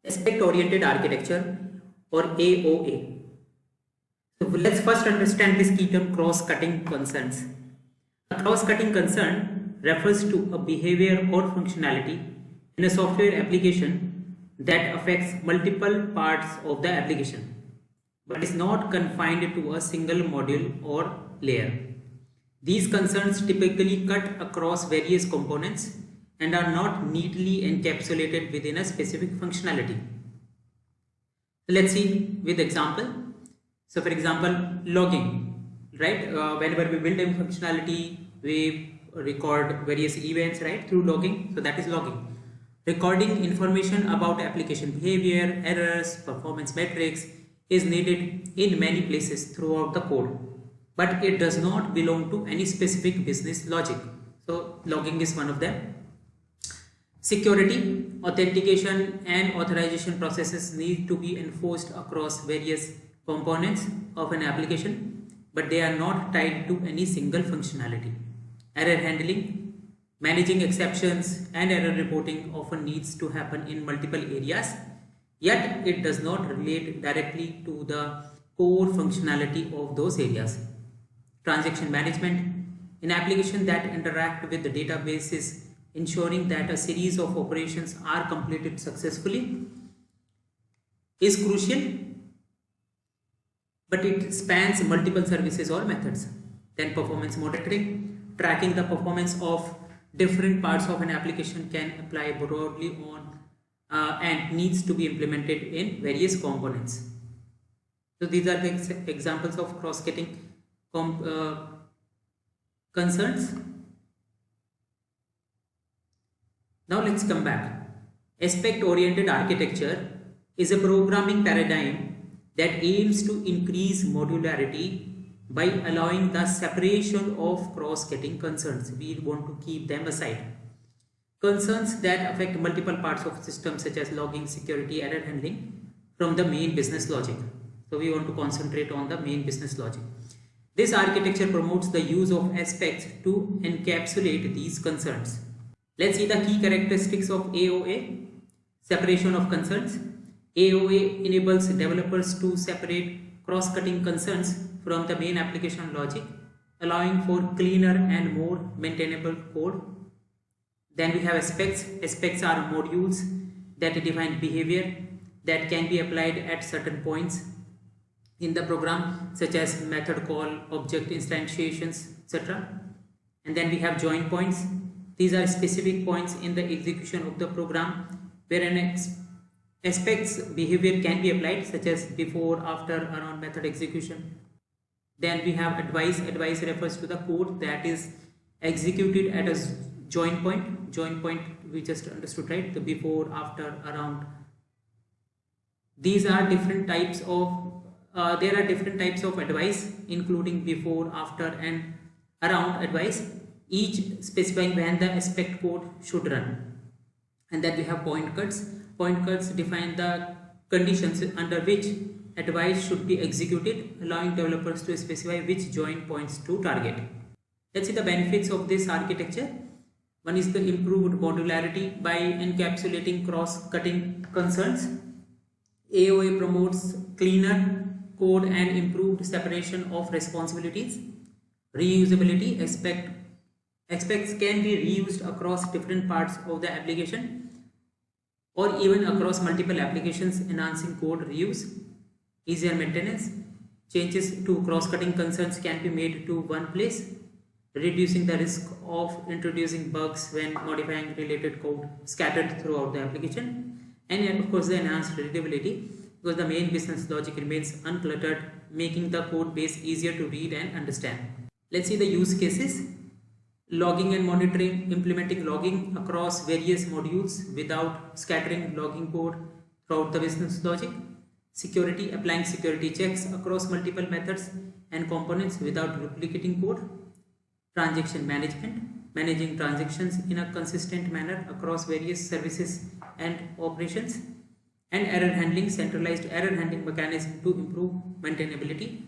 Aspect Oriented Architecture or AOA. So let's first understand this key term, cross-cutting concerns. A cross-cutting concern refers to a behavior or functionality in a software application that affects multiple parts of the application, but is not confined to a single module or layer. These concerns typically cut across various components and are not neatly encapsulated within a specific functionality. Let's see with example. So for example, logging, right? Whenever we build a functionality, we record various events, right, through logging. So that is logging. Recording information about application behavior, errors, performance metrics is needed in many places throughout the code, but it does not belong to any specific business logic. So logging is one of them. Security, authentication and authorization processes need to be enforced across various components of an application, but they are not tied to any single functionality. Error handling, managing exceptions and error reporting often needs to happen in multiple areas, yet it does not relate directly to the core functionality of those areas. Transaction management, in applications that interact with the databases, ensuring that a series of operations are completed successfully is crucial, but it spans multiple services or methods. Then performance monitoring, tracking the performance of different parts of an application can apply broadly on and needs to be implemented in various components. So these are the examples of cross-cutting concerns. Now let's come back. Aspect-oriented architecture is a programming paradigm that aims to increase modularity by allowing the separation of cross-cutting concerns. We want to keep them aside. Concerns that affect multiple parts of systems such as logging, security, error handling from the main business logic. So we want to concentrate on the main business logic. This architecture promotes the use of aspects to encapsulate these concerns. Let's see the key characteristics of AOA. Separation of concerns. AOA enables developers to separate cross-cutting concerns from the main application logic, allowing for cleaner and more maintainable code. Then we have aspects. Aspects are modules that define behavior that can be applied at certain points in the program, such as method call, object instantiations, etc. And then we have join points. These are specific points in the execution of the program where an aspect's behavior can be applied, such as before, after, around method execution. Then we have advice. Advice refers to the code that is executed at a join point. Join point we just understood, right? The before, after, around. These are different types of there are different types of advice, including before, after and around advice, each specifying when the aspect code should run. And then we have point cuts. Point cuts define the conditions under which advice should be executed, allowing developers to specify which join points to target. Let's see the benefits of this architecture. One is the improved modularity by encapsulating cross-cutting concerns. AOA promotes cleaner code and improved separation of responsibilities. Reusability. Aspects can be reused across different parts of the application or even across multiple applications, enhancing code reuse. Easier maintenance. Changes to cross-cutting concerns can be made to one place, reducing the risk of introducing bugs when modifying related code scattered throughout the application. And of course the enhanced readability, because the main business logic remains uncluttered, making the code base easier to read and understand. Let's see the use cases. Logging and monitoring, implementing logging across various modules without scattering logging code throughout the business logic. Security, applying security checks across multiple methods and components without duplicating code. Transaction management, managing transactions in a consistent manner across various services and operations. And error handling, centralized error handling mechanism to improve maintainability.